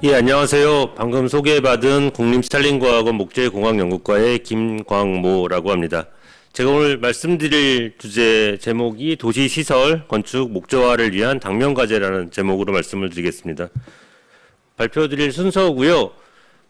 예, 안녕하세요. 방금 소개받은 국립산림과학원 목재공학연구과의 김광모라고 합니다. 제가 오늘 말씀드릴 주제 제목이 도시시설 건축 목조화를 위한 당면과제라는 제목으로 말씀을 드리겠습니다. 발표드릴 순서고요.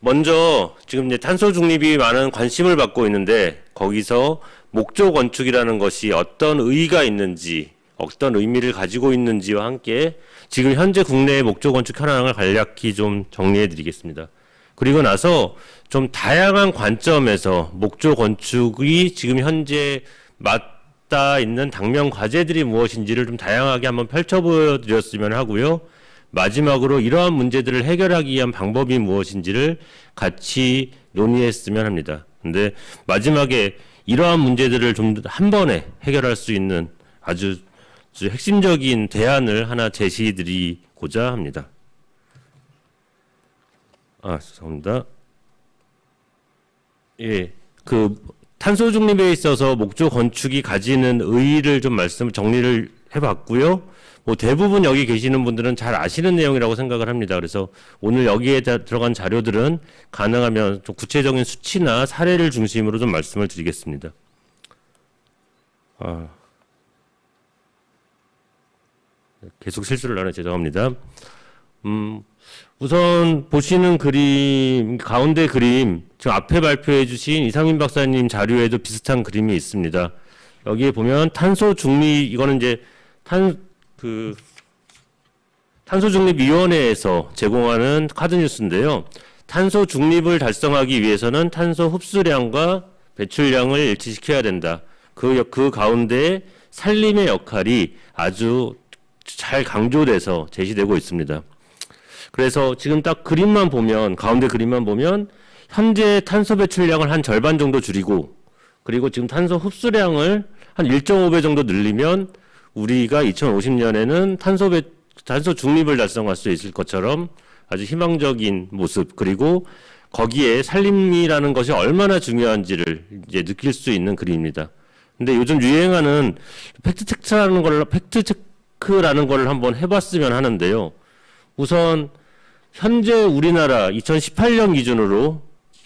먼저 지금 이제 탄소 중립이 많은 관심을 받고 있는데 거기서 목조 건축이라는 것이 어떤 의의가 있는지, 어떤 의미를 가지고 있는지와 함께 지금 현재 국내의 목조 건축 현황을 간략히 좀 정리해 드리겠습니다. 그리고 나서 좀 다양한 관점에서 목조 건축이 지금 현재 맞닿아 있는 당면 과제들이 무엇인지를 좀 다양하게 한번 펼쳐 보여드렸으면 하고요. 마지막으로 이러한 문제들을 해결하기 위한 방법이 무엇인지를 같이 논의했으면 합니다. 근데 마지막에 이러한 문제들을 좀 한 번에 해결할 수 있는 아주 핵심적인 대안을 하나 제시드리고자 합니다. 죄송합니다. 예, 탄소 중립에 있어서 목조 건축이 가지는 의의를 좀 정리를 해봤고요. 대부분 여기 계시는 분들은 잘 아시는 내용이라고 생각을 합니다. 그래서 오늘 여기에 들어간 자료들은 가능하면 좀 구체적인 수치나 사례를 중심으로 좀 말씀을 드리겠습니다. 계속 실수를 하네, 죄송합니다. 우선 보시는 그림, 가운데 그림, 지금 앞에 발표해 주신 이상민 박사님 자료에도 비슷한 그림이 있습니다. 여기에 보면 탄소 중립, 이거는 이제 탄소 중립 위원회에서 제공하는 카드뉴스인데요. 탄소 중립을 달성하기 위해서는 탄소 흡수량과 배출량을 일치시켜야 된다. 그 가운데 산림의 역할이 아주 잘 강조돼서 제시되고 있습니다. 그래서 지금 딱 그림만 보면, 가운데 그림만 보면 현재 탄소 배출량을 한 절반 정도 줄이고, 그리고 지금 탄소 흡수량을 한 1.5배 정도 늘리면 우리가 2050년에는 탄소 중립을 달성할 수 있을 것처럼 아주 희망적인 모습, 그리고 거기에 산림이라는 것이 얼마나 중요한지를 이제 느낄 수 있는 그림입니다. 근데 요즘 유행하는 팩트체크라는 걸 한번 해봤으면 하는데요. 우선 현재 우리나라 2018년 기준으로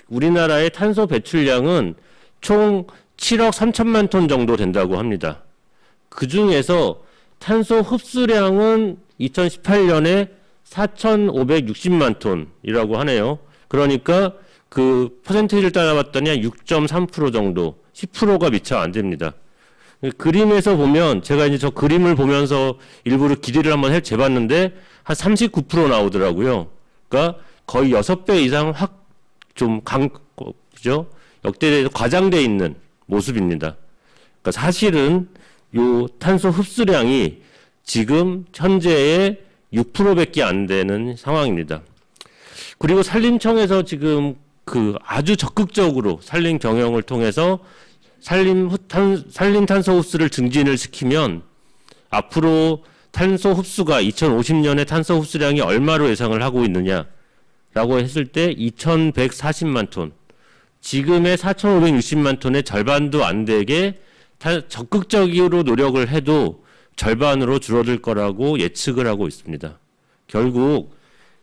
우리나라의 탄소 배출량은 총 7억 3천만 톤 정도 된다고 합니다. 그 중에서 탄소 흡수량은 2018년에 4,560만 톤이라고 하네요. 그러니까 그 퍼센테이지를 따져봤더니 6.3% 정도, 10%가 미처 안 됩니다. 그림에서 보면 제가 이제 저 그림을 보면서 일부러 길이를 한번 재봤는데 한 39% 나오더라고요. 그러니까 거의 6배 이상 그죠? 역대에서 과장돼 있는 모습입니다. 그러니까 사실은 요 탄소 흡수량이 지금 현재의 6%밖에 안 되는 상황입니다. 그리고 산림청에서 지금 아주 적극적으로 산림 경영을 통해서 산림 탄소 흡수를 증진을 시키면 앞으로 탄소 흡수가 2050년에 탄소 흡수량이 얼마로 예상을 하고 있느냐라고 했을 때 2140만 톤, 지금의 4560만 톤의 절반도 안 되게 적극적으로 노력을 해도 절반으로 줄어들 거라고 예측을 하고 있습니다. 결국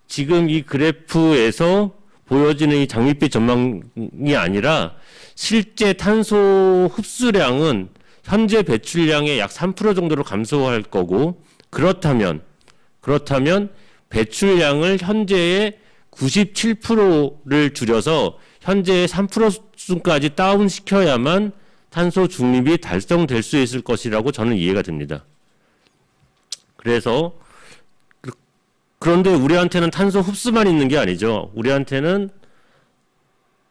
지금 이 그래프에서 보여지는 이 장밋빛 전망이 아니라 실제 탄소 흡수량은 현재 배출량의 약 3% 정도로 감소할 거고, 그렇다면 배출량을 현재의 97%를 줄여서 현재의 3% 수준까지 다운시켜야만 탄소 중립이 달성될 수 있을 것이라고 저는 이해가 됩니다. 그런데 우리한테는 탄소 흡수만 있는 게 아니죠. 우리한테는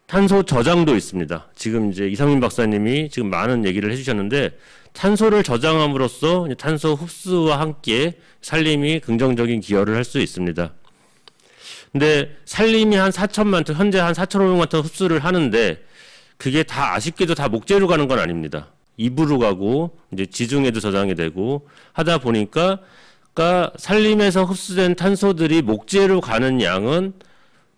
탄소 저장도 있습니다. 지금 이제 이상민 박사님이 지금 많은 얘기를 해주셨는데, 탄소를 저장함으로써 탄소 흡수와 함께 산림이 긍정적인 기여를 할 수 있습니다. 근데 산림이 한 4천만 톤, 현재 한 4,500만 톤 흡수를 하는데, 그게 다 아쉽게도 다 목재로 가는 건 아닙니다. 입으로 가고 이제 지중해도 저장이 되고 하다 보니까 산림에서 흡수된 탄소들이 목재로 가는 양은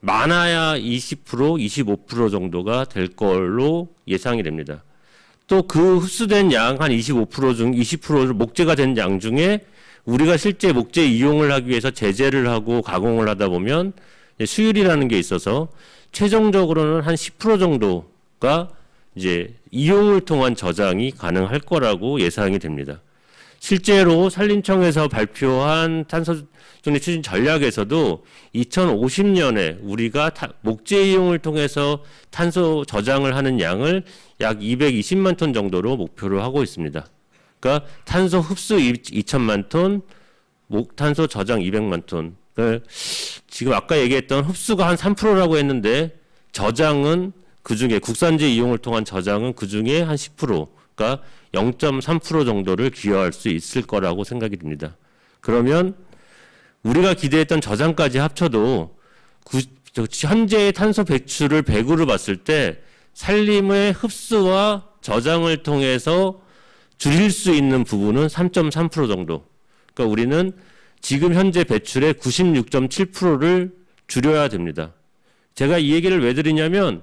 많아야 20%, 25% 정도가 될 걸로 예상이 됩니다. 또 그 흡수된 양 한 20%를 목재가 된 양 중에 우리가 실제 목재 이용을 하기 위해서 제재를 하고 가공을 하다 보면 수율이라는 게 있어서 최종적으로는 한 10% 정도가 이제 이용을 통한 저장이 가능할 거라고 예상이 됩니다. 실제로 산림청에서 발표한 탄소 중립 추진 전략에서도 2050년에 우리가 목재 이용을 통해서 탄소 저장을 하는 양을 약 220만 톤 정도로 목표로 하고 있습니다. 그러니까 탄소 흡수 2천만 톤, 탄소 저장 200만 톤. 그러니까 지금 아까 얘기했던 흡수가 한 3%라고 했는데 저장은 그중에 국산재 이용을 통한 저장은 그중에 한 10%, 그러니까 0.3% 정도를 기여할 수 있을 거라고 생각이 듭니다. 그러면 우리가 기대했던 저장까지 합쳐도 현재의 탄소 배출을 100으로 봤을 때 산림의 흡수와 저장을 통해서 줄일 수 있는 부분은 3.3% 정도. 그러니까 우리는 지금 현재 배출의 96.7%를 줄여야 됩니다. 제가 이 얘기를 왜 드리냐면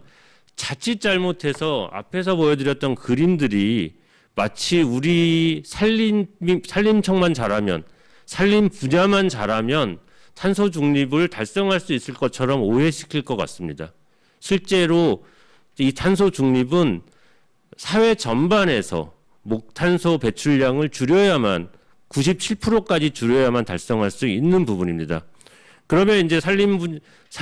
자칫 잘못해서 앞에서 보여드렸던 그림들이 마치 우리 산림청만 잘하면, 산림 분야만 잘하면 탄소 중립을 달성할 수 있을 것처럼 오해시킬 것 같습니다. 실제로 이 탄소 중립은 사회 전반에서 탄소 배출량을 줄여야만 97%까지 줄여야만 달성할 수 있는 부분입니다. 그러면 이제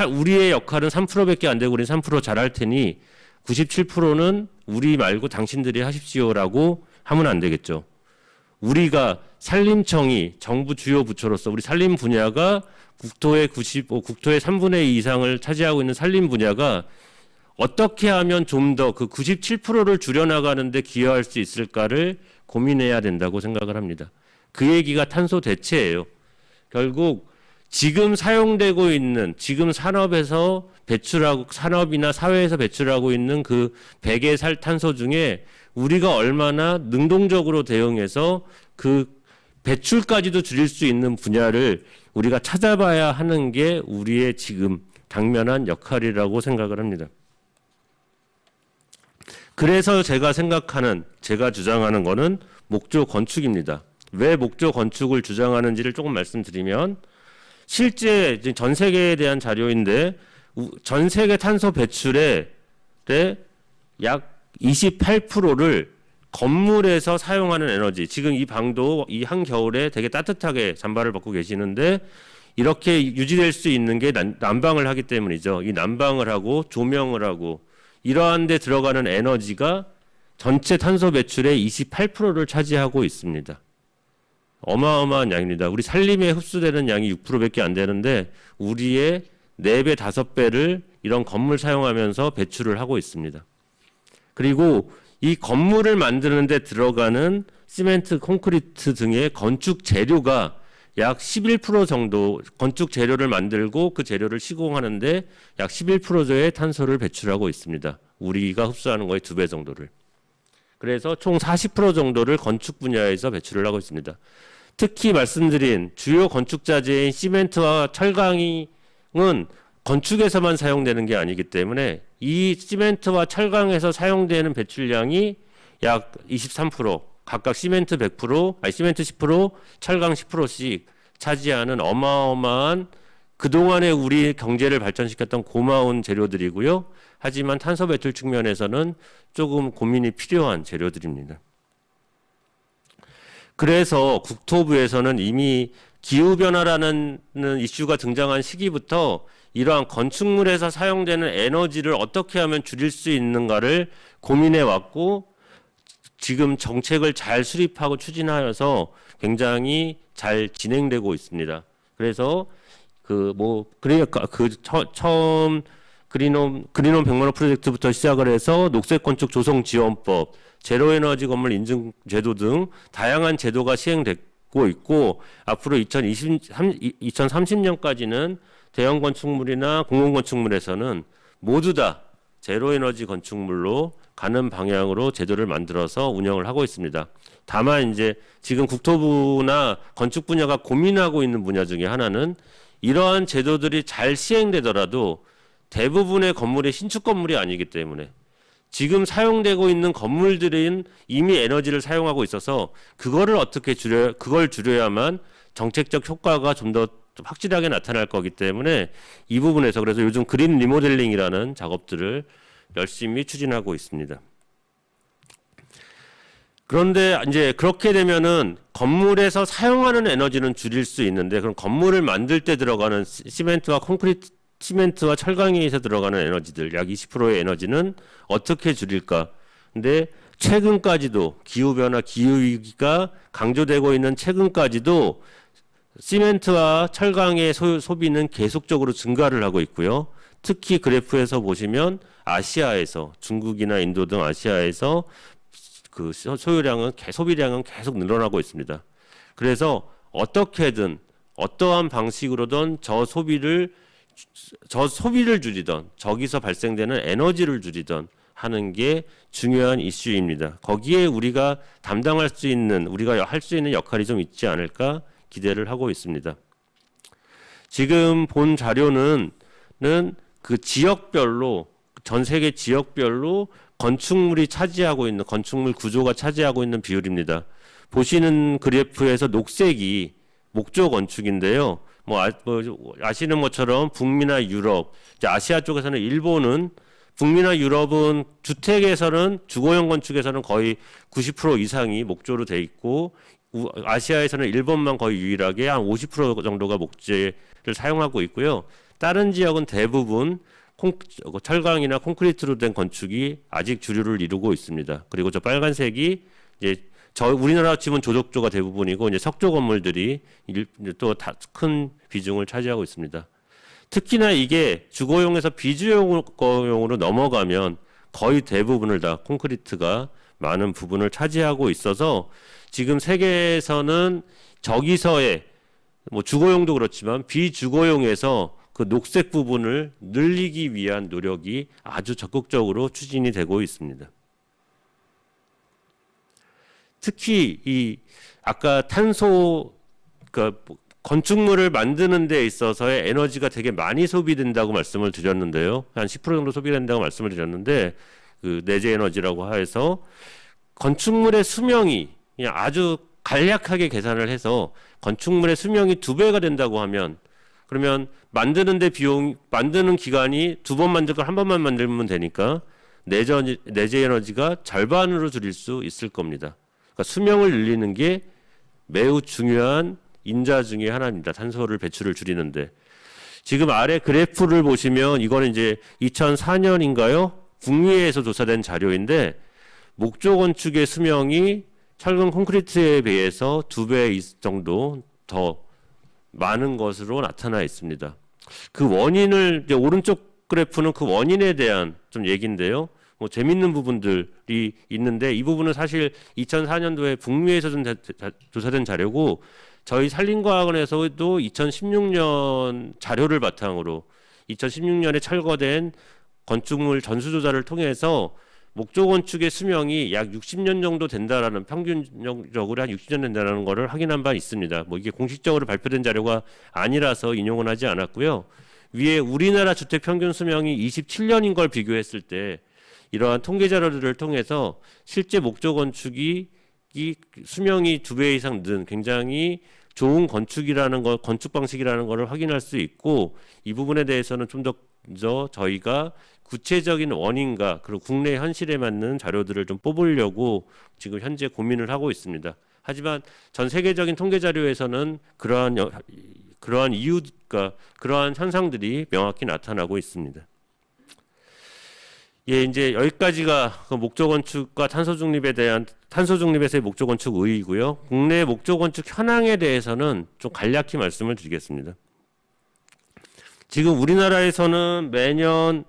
우리의 역할은 3%밖에 안 되고 우리는 3% 잘할 테니 97%는 우리 말고 당신들이 하십시오라고 하면 안 되겠죠. 우리가 산림청이 정부 주요 부처로서 우리 산림 분야가 국토의 3분의 2 이상을 차지하고 있는 산림 분야가 어떻게 하면 좀 더 그 97%를 줄여나가는데 기여할 수 있을까를 고민해야 된다고 생각을 합니다. 그 얘기가 탄소 대체예요. 결국 지금 사용되고 있는, 지금 산업이나 사회에서 배출하고 있는 그 100의 탄소 중에 우리가 얼마나 능동적으로 대응해서 그 배출까지도 줄일 수 있는 분야를 우리가 찾아봐야 하는 게 우리의 지금 당면한 역할이라고 생각을 합니다. 그래서 제가 주장하는 거는 목조 건축입니다. 왜 목조 건축을 주장하는지를 조금 말씀드리면, 실제 전 세계에 대한 자료인데 전 세계 탄소 배출의 약 28%를 건물에서 사용하는 에너지, 지금 이 방도 이 한겨울에 되게 따뜻하게 잠바를 벗고 계시는데 이렇게 유지될 수 있는 게 난방을 하기 때문이죠. 이 난방을 하고 조명을 하고 이러한 데 들어가는 에너지가 전체 탄소 배출의 28%를 차지하고 있습니다. 어마어마한 양입니다. 우리 산림에 흡수되는 양이 6%밖에 안 되는데 우리의 4배, 5배를 이런 건물 사용하면서 배출을 하고 있습니다. 그리고 이 건물을 만드는 데 들어가는 시멘트, 콘크리트 등의 건축 재료가 약 11% 정도, 건축 재료를 만들고 그 재료를 시공하는데 약 11%의 탄소를 배출하고 있습니다. 우리가 흡수하는 거의 2배 정도를. 그래서 총 40% 정도를 건축 분야에서 배출을 하고 있습니다. 특히 말씀드린 주요 건축자재인 시멘트와 철강은 건축에서만 사용되는 게 아니기 때문에 이 시멘트와 철강에서 사용되는 배출량이 약 23%, 각각 시멘트 100%, 시멘트 10%, 철강 10%씩 차지하는 어마어마한 그동안에 우리 경제를 발전시켰던 고마운 재료들이고요. 하지만 탄소 배출 측면에서는 조금 고민이 필요한 재료들입니다. 그래서 국토부에서는 이미 기후변화라는 이슈가 등장한 시기부터 이러한 건축물에서 사용되는 에너지를 어떻게 하면 줄일 수 있는가를 고민해 왔고, 지금 정책을 잘 수립하고 추진하여서 굉장히 잘 진행되고 있습니다. 그래서 처음 그린홈 100만 원 프로젝트부터 시작을 해서 녹색 건축 조성 지원법, 제로 에너지 건물 인증 제도 등 다양한 제도가 시행되고 있고, 앞으로 2030년까지는 대형 건축물이나 공공 건축물에서는 모두 다 제로 에너지 건축물로 가는 방향으로 제도를 만들어서 운영을 하고 있습니다. 다만 이제 지금 국토부나 건축 분야가 고민하고 있는 분야 중에 하나는 이러한 제도들이 잘 시행되더라도 대부분의 건물이 신축 건물이 아니기 때문에 지금 사용되고 있는 건물들은 이미 에너지를 사용하고 있어서 그걸 줄여야만 정책적 효과가 좀 더 좀 확실하게 나타날 거기 때문에 이 부분에서 그래서 요즘 그린 리모델링이라는 작업들을 열심히 추진하고 있습니다. 그런데 이제 그렇게 되면은 건물에서 사용하는 에너지는 줄일 수 있는데 그럼 건물을 만들 때 들어가는 시멘트와 철강에 의해서 들어가는 에너지들 약 20%의 에너지는 어떻게 줄일까? 근데 최근까지도 기후변화, 기후위기가 강조되고 있는 최근까지도 시멘트와 철강의 소비는 계속적으로 증가를 하고 있고요. 특히 그래프에서 보시면 아시아에서 중국이나 인도 등 아시아에서 그 소비량은 계속 늘어나고 있습니다. 그래서 어떻게든 어떠한 방식으로든 저 소비를 줄이던 저기서 발생되는 에너지를 줄이던 하는 게 중요한 이슈입니다. 거기에 우리가 할 수 있는 역할이 좀 있지 않을까 기대를 하고 있습니다. 지금 본 자료는 그 지역별로 전 세계 지역별로 건축물 구조가 차지하고 있는 비율입니다. 보시는 그래프에서 녹색이 목조 건축인데요. 아시는 것처럼 북미나 유럽, 아시아 쪽에서는 일본은 북미나 유럽은 주거용 건축에서는 거의 90% 이상이 목조로 돼 있고 아시아에서는 일본만 거의 유일하게 한 50% 정도가 목재를 사용하고 있고요. 다른 지역은 대부분 철강이나 콘크리트로 된 건축이 아직 주류를 이루고 있습니다. 그리고 저 빨간색이 이제 우리나라 치면 조적조가 대부분이고 이제 석조 건물들이 또 큰 비중을 차지하고 있습니다. 특히나 이게 주거용에서 비주거용으로 넘어가면 거의 대부분을 다 콘크리트가 많은 부분을 차지하고 있어서 지금 세계에서는 저기서의 주거용도 그렇지만 비주거용에서 그 녹색 부분을 늘리기 위한 노력이 아주 적극적으로 추진이 되고 있습니다. 특히 아까 건축물을 만드는 데 있어서의 에너지가 되게 많이 소비된다고 말씀을 드렸는데요. 한 10% 정도 소비된다고 말씀을 드렸는데 그 내재 에너지라고 해서 건축물의 수명이 그냥 아주 간략하게 계산을 해서 건축물의 수명이 2배가 된다고 하면 그러면 만드는 기간이 2번 만들 걸 1번만 만들면 되니까 내재 에너지가 절반으로 줄일 수 있을 겁니다. 그러니까 수명을 늘리는 게 매우 중요한 인자 중에 하나입니다. 탄소를 배출을 줄이는데. 지금 아래 그래프를 보시면 이거는 이제 2004년인가요? 북미에서 조사된 자료인데 목조 건축의 수명이 철근 콘크리트에 비해서 2배 정도 더 많은 것으로 나타나 있습니다. 그 원인을 이제 오른쪽 그래프는 그 원인에 대한 좀 얘기인데요. 재밌는 부분들이 있는데 이 부분은 사실 2004년도에 북미에서 조사된 자료고 저희 산림과학원에서도 2016년 자료를 바탕으로 2016년에 철거된 건축물 전수조사를 통해서 목조 건축의 수명이 약 60년 정도 된다라는 평균적으로 한 60년 된다라는 것을 확인한 바 있습니다. 이게 공식적으로 발표된 자료가 아니라서 인용은 하지 않았고요. 위에 우리나라 주택 평균 수명이 27년인 걸 비교했을 때 이러한 통계 자료들을 통해서 실제 목조 건축이 수명이 2배 이상 는 굉장히 좋은 건축 방식이라는 것을 확인할 수 있고 이 부분에 대해서는 좀 더 저희가 구체적인 원인과 그리고 국내 현실에 맞는 자료들을 좀 뽑으려고 지금 현재 고민을 하고 있습니다. 하지만 전 세계적인 통계 자료에서는 그러한 그러한 현상들이 명확히 나타나고 있습니다. 예, 이제 여기까지가 그 목조 건축과 탄소 중립에서의 목조 건축 의의고요. 국내 목조 건축 현황에 대해서는 좀 간략히 말씀을 드리겠습니다. 지금 우리나라에서는 매년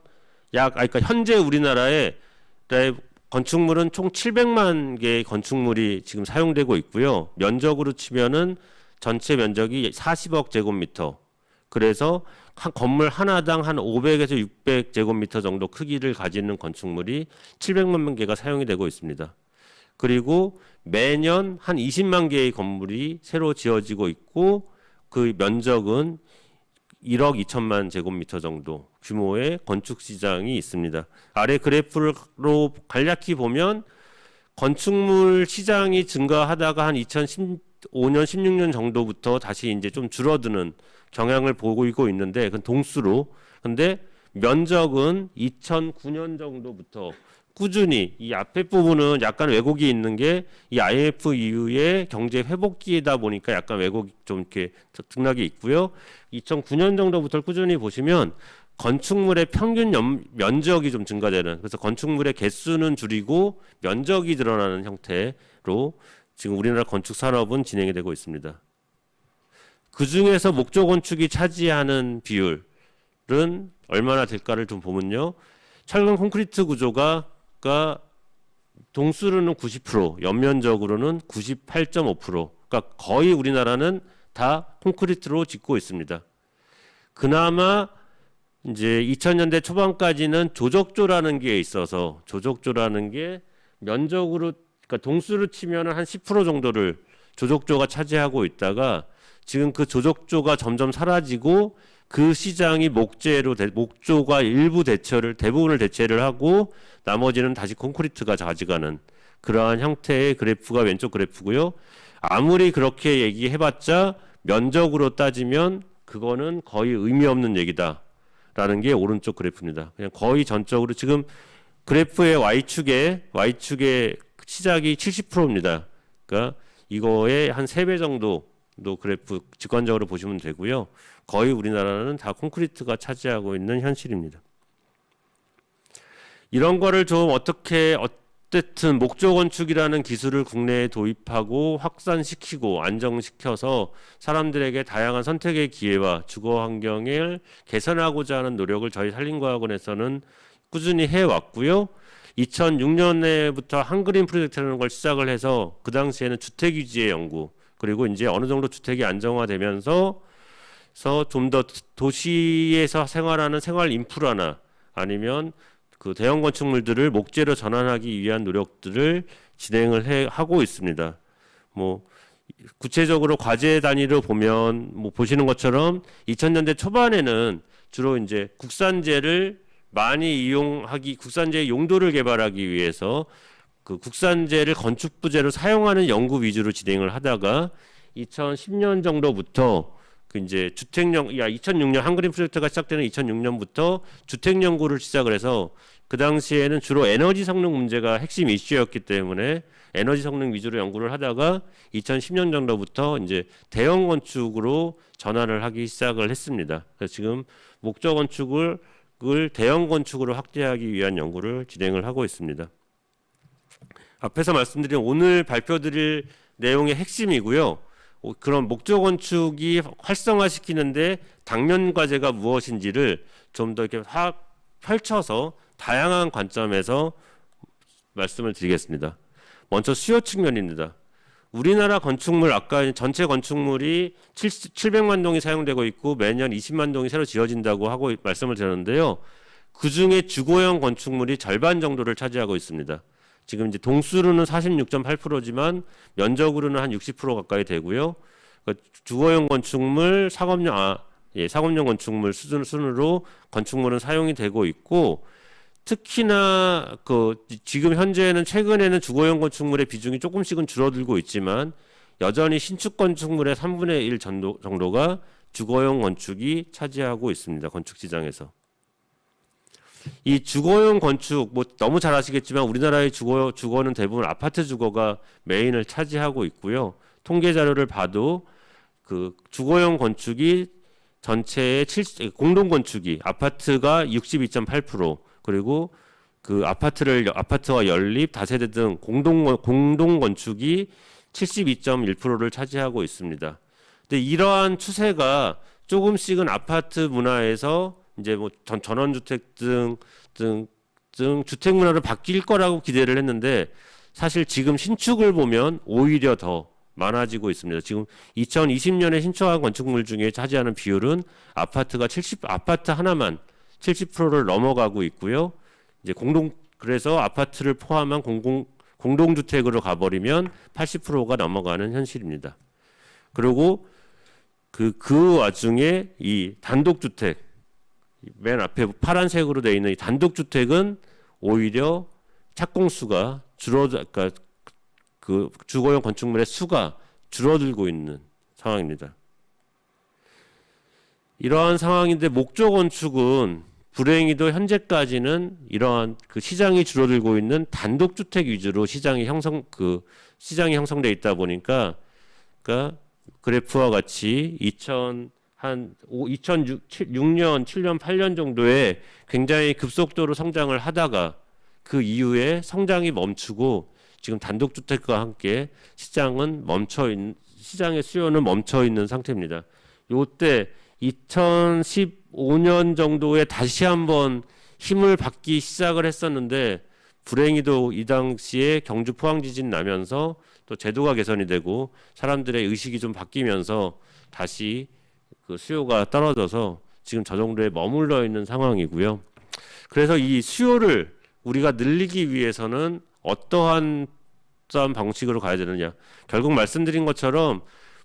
그러니까 현재 우리나라에 건축물은 총 700만 개의 건축물이 지금 사용되고 있고요. 면적으로 치면은 전체 면적이 40억 제곱미터. 그래서 한 건물 하나당 한 500에서 600 제곱미터 정도 크기를 가지는 건축물이 700만 개가 사용이 되고 있습니다. 그리고 매년 한 20만 개의 건물이 새로 지어지고 있고 그 면적은 1억 2천만 제곱미터 정도 규모의 건축 시장이 있습니다. 아래 그래프로 간략히 보면 건축물 시장이 증가하다가 한 2015년, 16년 정도부터 다시 이제 좀 줄어드는 경향을 보이고 있는데 그건 동수로. 근데 면적은 2009년 정도부터 꾸준히 이 앞에 부분은 약간 왜곡이 있는 게 이 IMF 이후에 경제 회복기이다 보니까 약간 왜곡이 좀 이렇게 등락이 있고요. 2009년 정도부터 꾸준히 보시면 건축물의 평균 면적이 좀 증가되는, 그래서 건축물의 개수는 줄이고 면적이 늘어나는 형태로 지금 우리나라 건축 산업은 진행이 되고 있습니다. 그 중에서 목조 건축이 차지하는 비율은 얼마나 될까를 좀 보면요. 철근 콘크리트 구조가 동수로는 90%, 연면적으로는 98.5%. 그러니까 거의 우리나라는 다 콘크리트로 짓고 있습니다. 그나마 이제 2000년대 초반까지는 조적조라는 게 있어서 조적조라는 게 면적으로 그러니까 동수로 치면은 한 10% 정도를 조적조가 차지하고 있다가 지금 그 조적조가 점점 사라지고 그 시장이 목조가 일부 대부분을 대체를 하고 나머지는 다시 콘크리트가 가져가는 그러한 형태의 그래프가 왼쪽 그래프고요. 아무리 그렇게 얘기해봤자 면적으로 따지면 그거는 거의 의미 없는 얘기다라는 게 오른쪽 그래프입니다. 그냥 거의 전적으로 지금 그래프의 Y축의 시작이 70%입니다. 그러니까 이거의 한 3배 정도 그래프 직관적으로 보시면 되고요. 거의 우리나라는 다 콘크리트가 차지하고 있는 현실입니다. 이런 거를 좀 어쨌든 목조 건축이라는 기술을 국내에 도입하고 확산시키고 안정시켜서 사람들에게 다양한 선택의 기회와 주거 환경을 개선하고자 하는 노력을 저희 산림과학원에서는 꾸준히 해왔고요. 2006년에부터 한그린 프로젝트라는 걸 시작을 해서 그 당시에는 주택 위주의 연구, 그리고 이제 어느 정도 주택이 안정화되면서 좀 더 도시에서 생활하는 생활 인프라나 아니면 그 대형 건축물들을 목재로 전환하기 위한 노력들을 진행을 하고 있습니다. 뭐 구체적으로 과제 단위로 보면 뭐 보시는 것처럼 2000년대 초반에는 주로 이제 국산재를 많이 국산재의 용도를 개발하기 위해서 그 국산재를 건축 부재로 사용하는 연구 위주로 진행을 하다가 2010년 정도부터 그 이제 2006년 한그린 프로젝트가 시작되는 2006년부터 주택 연구를 시작을 해서 그 당시에는 주로 에너지 성능 문제가 핵심 이슈였기 때문에 에너지 성능 위주로 연구를 하다가 2010년 정도부터 이제 대형 건축으로 전환을 하기 시작을 했습니다. 그래서 지금 목조 건축을 대형 건축으로 확대하기 위한 연구를 진행을 하고 있습니다. 앞에서 말씀드린 오늘 발표드릴 내용의 핵심이고요. 그런 목조 건축이 활성화시키는데 당면 과제가 무엇인지를 좀 더 이렇게 펼쳐서 다양한 관점에서 말씀을 드리겠습니다. 먼저 수요 측면입니다. 우리나라 건축물 아까 전체 건축물이 700만 동이 사용되고 있고 매년 20만 동이 새로 지어진다고 하고 말씀을 드렸는데요. 그중에 주거용 건축물이 절반 정도를 차지하고 있습니다. 지금 이제 동수로는 46.8%지만 면적으로는 한 60% 가까이 되고요. 그러니까 주거용 건축물, 상업용 건축물 수준으로 건축물은 사용이 되고 있고, 특히나 지금 현재는 최근에는 주거용 건축물의 비중이 조금씩은 줄어들고 있지만 여전히 신축 건축물의 3분의 1 정도가 주거용 건축이 차지하고 있습니다. 건축 시장에서. 이 주거용 건축 너무 잘 아시겠지만 우리나라의 주거는 대부분 아파트 주거가 메인을 차지하고 있고요. 통계 자료를 봐도 그 주거용 건축이 전체의 공동 건축이 아파트가 62.8%, 그리고 그 아파트와 연립, 다세대 등 공동 건축이 72.1%를 차지하고 있습니다. 근데 이러한 추세가 조금씩은 아파트 문화에서 이제 전원주택 등 주택 문화로 바뀔 거라고 기대를 했는데 사실 지금 신축을 보면 오히려 더 많아지고 있습니다. 지금 2020년에 신축한 건축물 중에 차지하는 비율은 아파트 하나만 70%를 넘어가고 있고요. 이제 그래서 아파트를 포함한 공동주택으로 가버리면 80%가 넘어가는 현실입니다. 그리고 그 와중에 이 단독주택, 맨 앞에 파란색으로 되어 있는 이 단독주택은 오히려 착공수가 그러니까 그 주거용 건축물의 수가 줄어들고 있는 상황입니다. 이러한 상황인데 목조 건축은 불행히도 현재까지는 이러한 그 시장이 줄어들고 있는 단독주택 위주로 시장이 형성돼 있다 보니까 그러니까 그래프와 같이 2006년, 7년, 8년 정도에 굉장히 급속도로 성장을 하다가 그 이후에 성장이 멈추고 지금 단독주택과 함께 시장의 수요는 멈춰 있는 상태입니다. 요때 2015년 정도에 다시 한번 힘을 받기 시작을 했었는데 불행히도 이 당시에 경주 포항 지진 나면서 또 제도가 개선이 되고 사람들의 의식이 좀 바뀌면서 다시 그 수요가 떨어져서 지금 저 정도에 머물러 있는 상황이고요. 그래서 이 수요를 우리가 늘리기 위해서는 어떠한 방식으로 가야 되느냐. 결국 말씀드린 것처럼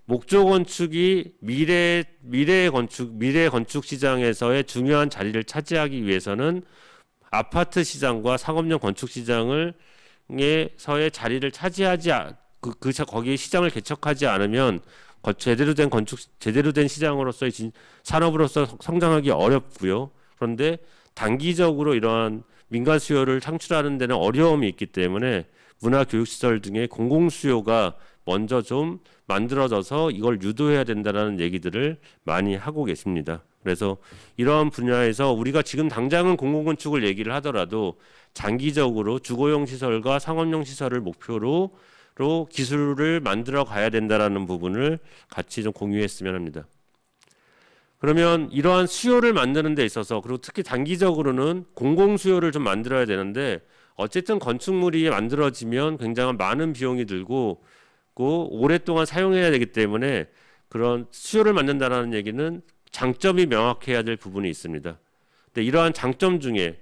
목조 건축이 미래 건축 시장에서의 중요한 자리를 차지하기 위해서는 아파트 시장과 상업용 건축 시장을 에서의 자리를 차지하지 거기에 시장을 개척하지 않으면 제대로 된 시장으로서의 산업으로서 성장하기 어렵고요. 그런데 단기적으로 이러한 민간 수요를 창출하는 데는 어려움이 있기 때문에 문화교육시설 등의 공공수요가 먼저 좀 만들어져서 이걸 유도해야 된다는 얘기들을 많이 하고 계십니다. 그래서 이러한 분야에서 우리가 지금 당장은 공공건축을 얘기를 하더라도 장기적으로 주거용 시설과 상업용 시설을 목표로 기술을 만들어 가야 된다는 부분을 같이 좀 공유했으면 합니다. 그러면 이러한 수요를 만드는 데 있어서 그리고 특히 단기적으로는 공공 수요를 좀 만들어야 되는데 어쨌든 건축물이 만들어지면 굉장히 많은 비용이 들고 오랫동안 사용해야 되기 때문에 그런 수요를 만든다는 얘기는 장점이 명확해야 될 부분이 있습니다. 근데 이러한 장점 중에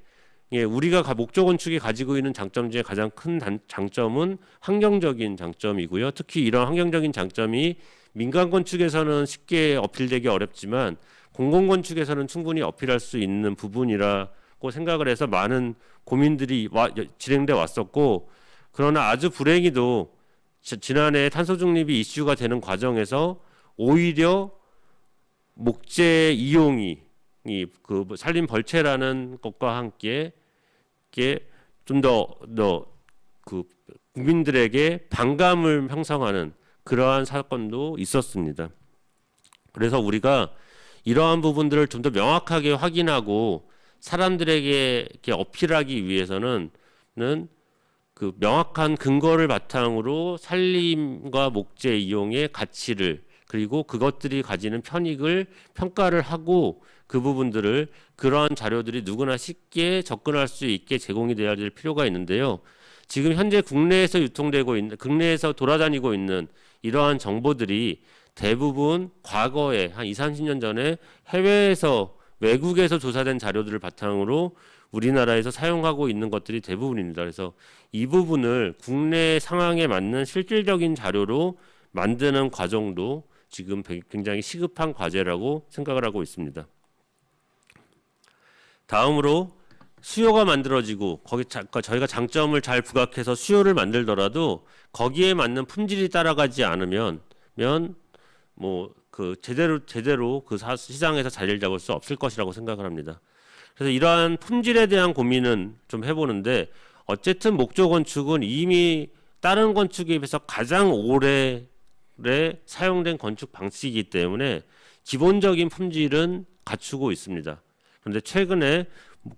우리가 목조 건축이 가지고 있는 장점 중에 가장 큰 장점은 환경적인 장점이고요. 특히 이런 환경적인 장점이 민간 건축에서는 쉽게 어필되기 어렵지만 공공 건축에서는 충분히 어필할 수 있는 부분이라고 생각을 해서 많은 고민들이 진행돼 왔었고, 그러나 아주 불행히도 지난해 탄소 중립이 이슈가 되는 과정에서 오히려 목재 이용이 그 산림 벌채라는 것과 함께 좀 더 그 국민들에게 반감을 형성하는 그러한 사건도 있었습니다. 그래서 우리가 이러한 부분들을 좀 더 명확하게 확인하고 사람들에게 이렇게 어필하기 위해서는 그 명확한 근거를 바탕으로 산림과 목재 이용의 가치를 그리고 그것들이 가지는 편익을 평가를 하고 그 부분들을 그러한 자료들이 누구나 쉽게 접근할 수 있게 제공이 되어야 될 필요가 있는데요. 지금 현재 국내에서 돌아다니고 있는 이러한 정보들이 대부분 과거에 한 20, 30년 전에 외국에서 조사된 자료들을 바탕으로 우리나라에서 사용하고 있는 것들이 대부분입니다. 그래서 이 부분을 국내 상황에 맞는 실질적인 자료로 만드는 과정도 지금 굉장히 시급한 과제라고 생각을 하고 있습니다. 다음으로 수요가 만들어지고 저희가 장점을 잘 부각해서 수요를 만들더라도 거기에 맞는 품질이 따라가지 않으면 제대로 그 시장에서 자리를 잡을 수 없을 것이라고 생각을 합니다. 그래서 이러한 품질에 대한 고민은 좀 해보는데 어쨌든 목조 건축은 이미 다른 건축에 비해서 가장 오래 사용된 건축 방식이기 때문에 기본적인 품질은 갖추고 있습니다. 그런데 최근에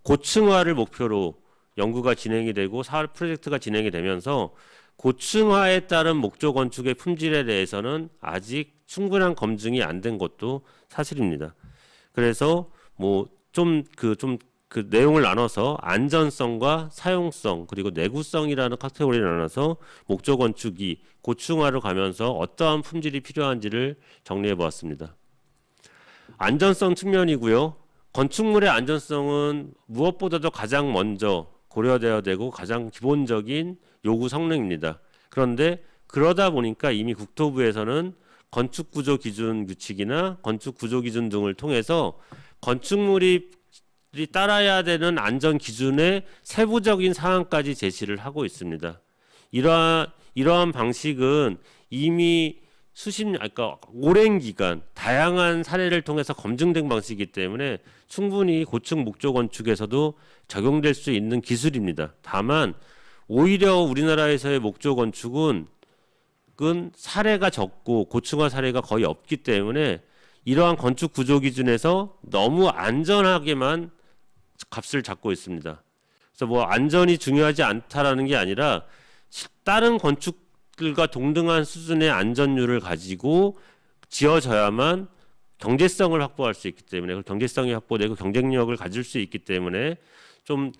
고층화를 목표로 연구가 진행이 되고 사업 프로젝트가 진행이 되면서 고층화에 따른 목조 건축의 품질에 대해서는 아직 충분한 검증이 안 된 것도 사실입니다. 그래서 그 내용을 나눠서 안전성과 사용성 그리고 내구성이라는 카테고리를 나눠서 목조 건축이 고층화로 가면서 어떠한 품질이 필요한지를 정리해 보았습니다. 안전성 측면이고요. 건축물의 안전성은 무엇보다도 가장 먼저 고려되어야 되고 가장 기본적인 요구 성능입니다. 그런데 그러다 보니까 이미 국토부에서는 건축구조 기준 규칙이나 건축구조 기준 등을 통해서 건축물이 따라야 되는 안전 기준의 세부적인 사항까지 제시를 하고 있습니다. 이러한 방식은 이미 그러니까 오랜 기간 다양한 사례를 통해서 검증된 방식이기 때문에 충분히 고층 목조 건축에서도 적용될 수 있는 기술입니다. 다만 오히려 우리나라에서의 목조 건축은 사례가 적고 고층화 사례가 거의 없기 때문에 이러한 건축 구조 기준에서 너무 안전하게만 값을 잡고 있습니다. 그래서 뭐 안전이 중요하지 않다라는 게 아니라 다른 건축들과 동등한 수준의 안전률을 가지고 지어져야만 경제성을 확보할 수 있기 때문에 경제성이 확보되고 경쟁력을 가질 수 있기 때문에 좀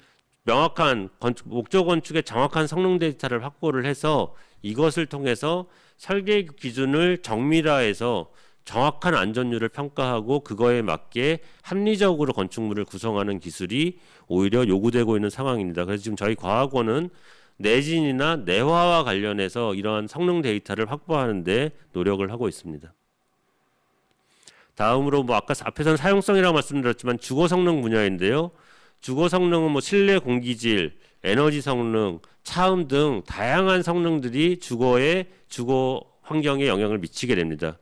명확한 목조 건축의 정확한 성능 데이터를 확보를 해서 이것을 통해서 설계 기준을 정밀화해서 정확한 안전률을 평가하고 그거에 맞게 합리적으로 건축물을 구성하는 기술이 오히려 요구되고 있는 상황입니다. 그래서 지금 저희 과학원은 내진이나 내화와 관련해서 이러한 성능 데이터를 확보하는 데 노력을 하고 있습니다. 다음으로 뭐 아까 앞에서는 사용성이라고 말씀드렸지만 주거 성능 분야인데요. 주거 성능은 뭐 실내 공기질, 에너지 성능, 차음 등 다양한 성능들이 주거 환경에 영향을 미치게 됩니다.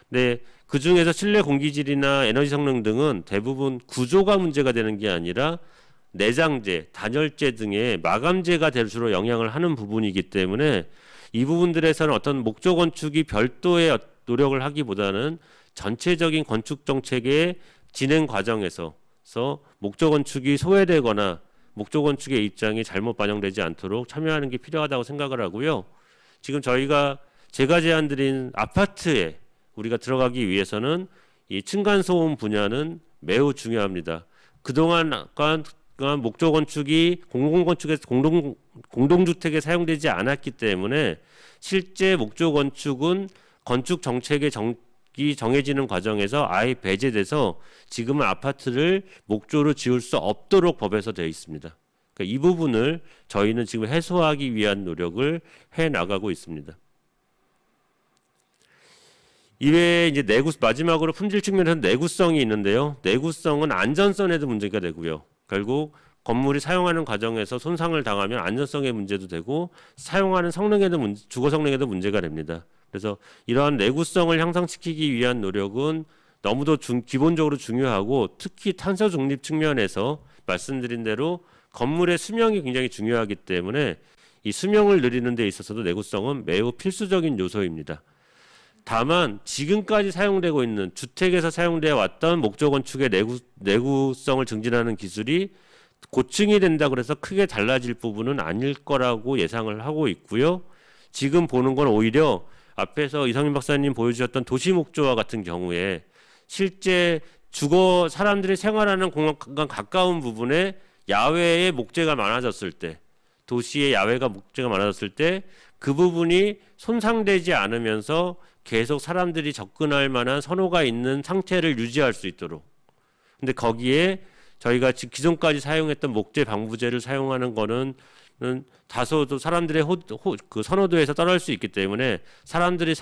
네, 그 중에서 실내 공기질이나 에너지 성능 등은 대부분 구조가 문제가 되는 게 아니라 내장재, 단열재 등의 마감재가 주로 영향을 하는 부분이기 때문에 이 부분들에서는 어떤 목조 건축이 별도의 노력을 하기보다는 전체적인 건축 정책의 진행 과정에서 목조 건축이 소외되거나 목조 건축의 입장이 잘못 반영되지 않도록 참여하는 게 필요하다고 생각을 하고요. 지금 제가 제안드린 아파트에 우리가 들어가기 위해서는 이 층간소음 분야는 매우 중요합니다. 그동안 목조 건축이 공공건축에서 공동주택에 사용되지 않았기 때문에 실제 목조 건축은 건축 정책의 정해지는 과정에서 아예 배제돼서 지금은 아파트를 목조로 지을 수 없도록 법에서 되어 있습니다. 그러니까 이 부분을 저희는 지금 해소하기 위한 노력을 해 나가고 있습니다. 이외에 이제 마지막으로 품질 측면에서 내구성이 있는데요. 내구성은 안전성에도 문제가 되고요. 결국 건물이 사용하는 과정에서 손상을 당하면 안전성의 문제도 되고 사용하는 주거 성능에도 문제가 됩니다. 그래서 이러한 내구성을 향상시키기 위한 노력은 너무도 기본적으로 중요하고 특히 탄소 중립 측면에서 말씀드린 대로 건물의 수명이 굉장히 중요하기 때문에 이 수명을 늘리는 데 있어서도 내구성은 매우 필수적인 요소입니다. 다만 지금까지 사용되고 있는 주택에서 사용되어 왔던 목조 건축의 내구성을 증진하는 기술이 고층이 된다고 해서 크게 달라질 부분은 아닐 거라고 예상을 하고 있고요. 지금 보는 건 오히려 앞에서 이성민 박사님 보여주셨던 도시 목조와 같은 경우에 실제 사람들이 생활하는 공간과 가까운 부분에 야외에 목재가 많아졌을 때, 도시의 야외가 목재가 많아졌을 때 그 부분이 손상되지 않으면서 계속 사람들이 접근할 만한 선호가 있는 상태를 유지할 수 있도록. 근데 거기에 저희가 기존까지 사용했던 목재 방부제를 사용하는 거는 다소도 사람들의 그 선호도에서 떠날 수 있기 때문에 사람들이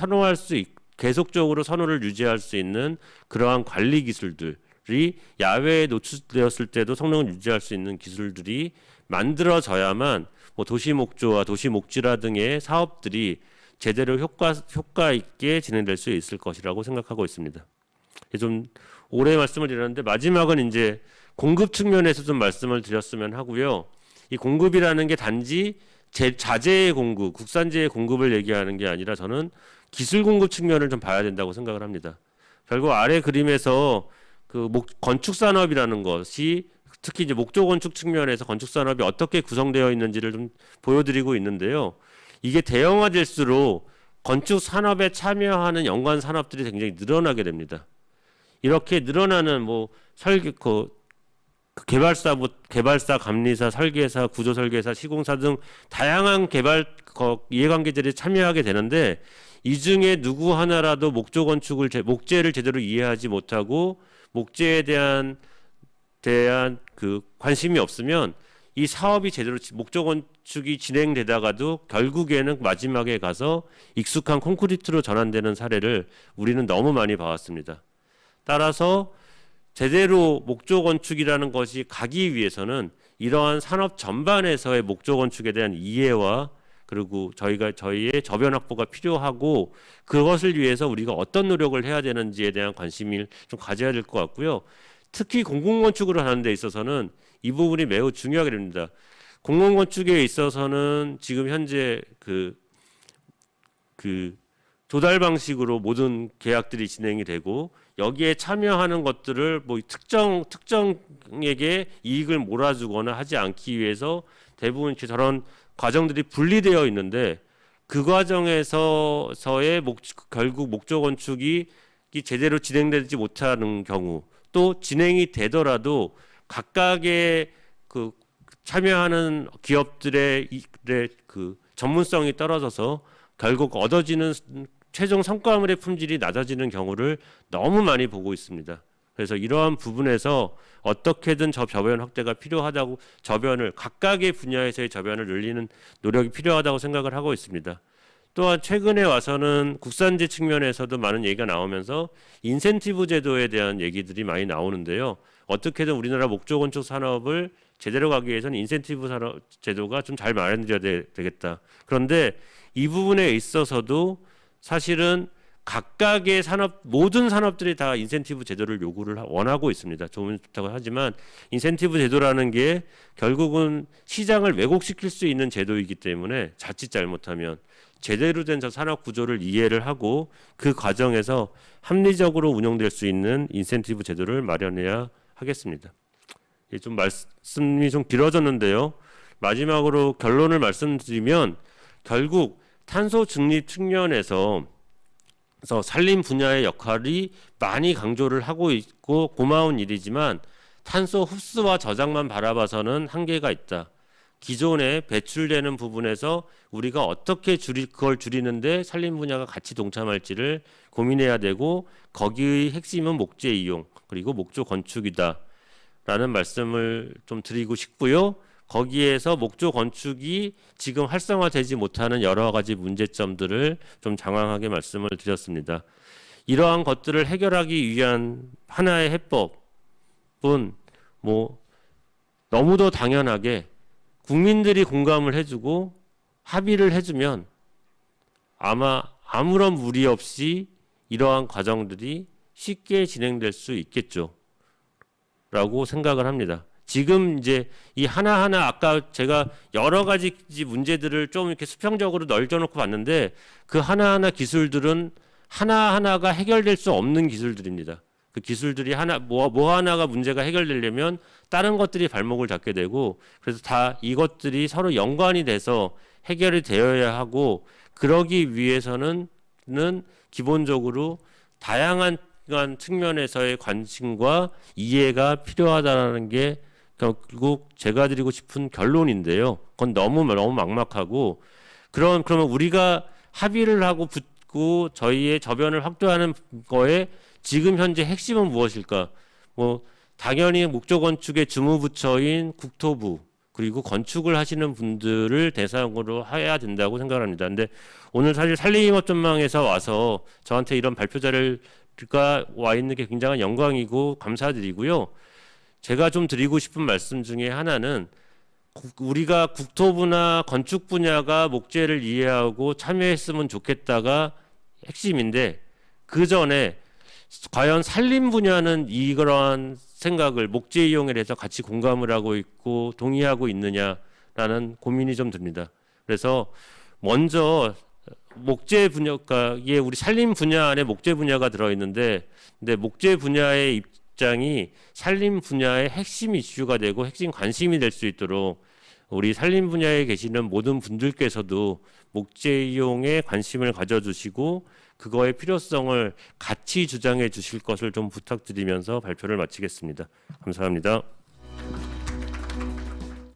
계속적으로 선호를 유지할 수 있는 그러한 관리 기술들이 야외에 노출되었을 때도 성능을 유지할 수 있는 기술들이 만들어져야만 뭐 도시 목조와 도시 목지라 등의 사업들이 제대로 효과 있게 진행될 수 있을 것이라고 생각하고 있습니다. 좀 오래 말씀을 드렸는데 마지막은 이제 공급 측면에서 좀 말씀을 드렸으면 하고요. 이 공급이라는 게 단지 자재의 공급, 국산재의 공급을 얘기하는 게 아니라 저는 기술 공급 측면을 좀 봐야 된다고 생각을 합니다. 결국 아래 그림에서 건축 산업이라는 것이 특히 이제 목조 건축 측면에서 건축 산업이 어떻게 구성되어 있는지를 좀 보여드리고 있는데요. 이게 대형화될수록 건축 산업에 참여하는 연관 산업들이 굉장히 늘어나게 됩니다. 이렇게 늘어나는 개발사, 감리사, 설계사, 구조설계사, 시공사 등 다양한 이해관계자들이 참여하게 되는데 이 중에 누구 하나라도 목재를 제대로 이해하지 못하고 목재에 대한 그 관심이 없으면 이 사업이 제대로 목조 건축이 진행되다가도 결국에는 마지막에 가서 익숙한 콘크리트로 전환되는 사례를 우리는 너무 많이 봐왔습니다. 따라서 제대로 목조 건축이라는 것이 가기 위해서는 이러한 산업 전반에서의 목조 건축에 대한 이해와 그리고 저희의 저변 확보가 필요하고 그것을 위해서 우리가 어떤 노력을 해야 되는지에 대한 관심을 좀 가져야 될 것 같고요. 특히 공공건축으로 하는 데 있어서는 이 부분이 매우 중요하게 됩니다. 공공건축에 있어서는 지금 현재 그 조달 방식으로 모든 계약들이 진행이 되고 여기에 참여하는 것들을 뭐 특정에게 이익을 몰아주거나 하지 않기 위해서 대부분 이렇게 저런 과정들이 분리되어 있는데 그 과정에서의 결국 목조 건축이 제대로 진행되지 못하는 경우 또 진행이 되더라도 각각의 그 참여하는 기업들의 그 전문성이 떨어져서 결국 얻어지는 최종 성과물의 품질이 낮아지는 경우를 너무 많이 보고 있습니다. 그래서 이러한 부분에서 어떻게든 저변 확대가 필요하다고 저변을 각각의 분야에서의 저변을 늘리는 노력이 필요하다고 생각을 하고 있습니다. 또한 최근에 와서는 국산재 측면에서도 많은 얘기가 나오면서 인센티브 제도에 대한 얘기들이 많이 나오는데요. 어떻게든 우리나라 목조 건축 산업을 제대로 가기 위해서는 인센티브 산업 제도가 좀 잘 마련되어야 되겠다. 그런데 이 부분에 있어서도 사실은 각각의 모든 산업들이 다 인센티브 제도를 요구를 원하고 있습니다. 좋다고 하지만 인센티브 제도라는 게 결국은 시장을 왜곡시킬 수 있는 제도이기 때문에 자칫 잘못하면 제대로 된 산업 구조를 이해를 하고 그 과정에서 합리적으로 운영될 수 있는 인센티브 제도를 마련해야 하겠습니다. 좀 말씀이 좀 길어졌는데요. 마지막으로 결론을 말씀드리면 결국 탄소 중립 측면에서 산림 분야의 역할이 많이 강조를 하고 있고 고마운 일이지만 탄소 흡수와 저장만 바라봐서는 한계가 있다. 기존에 배출되는 부분에서 우리가 어떻게 그걸 줄이는데 산림 분야가 같이 동참할지를 고민해야 되고 거기의 핵심은 목재 이용 그리고 목조 건축이다 라는 말씀을 좀 드리고 싶고요. 거기에서 목조 건축이 지금 활성화되지 못하는 여러 가지 문제점들을 좀 장황하게 말씀을 드렸습니다. 이러한 것들을 해결하기 위한 하나의 해법은 너무도 당연하게 국민들이 공감을 해주고 합의를 해주면 아마 아무런 무리 없이 이러한 과정들이 쉽게 진행될 수 있겠죠. 라고 생각을 합니다. 지금 이제 이 하나하나 아까 제가 여러 가지 문제들을 좀 이렇게 수평적으로 널져놓고 봤는데 그 하나하나 기술들은 하나하나가 해결될 수 없는 기술들입니다. 그 기술들이 뭐 하나가 문제가 해결되려면 다른 것들이 발목을 잡게 되고 그래서 다 이것들이 서로 연관이 돼서 해결이 되어야 하고 그러기 위해서는 기본적으로 다양한 측면에서의 관심과 이해가 필요하다는 게 결국 제가 드리고 싶은 결론인데요. 그건 너무 막막하고 그러면 우리가 합의를 하고 붙고 저희의 저변을 확대하는 거에 지금 현재 핵심은 무엇일까? 당연히 목조 건축의 주무부처인 국토부 그리고 건축을 하시는 분들을 대상으로 해야 된다고 생각을 합니다. 근데 오늘 사실 산림어전망에서 와서 저한테 이런 발표 자료가 와 있는 게 굉장한 영광이고 감사드리고요. 제가 좀 드리고 싶은 말씀 중에 하나는 우리가 국토부나 건축 분야가 목재를 이해하고 참여했으면 좋겠다가 핵심인데 그 전에 과연 산림 분야는 이러한 생각을 목재 이용에 대해서 같이 공감을 하고 있고 동의하고 있느냐라는 고민이 좀 듭니다. 그래서 먼저 목재 분야가 우리 산림 분야 안에 목재 분야가 들어있는데 근데 목재 분야의 입장이 산림 분야의 핵심 이슈가 되고 핵심 관심이 될 수 있도록 우리 산림 분야에 계시는 모든 분들께서도 목재 이용에 관심을 가져주시고 그거의 필요성을 같이 주장해 주실 것을 좀 부탁드리면서 발표를 마치겠습니다. 감사합니다.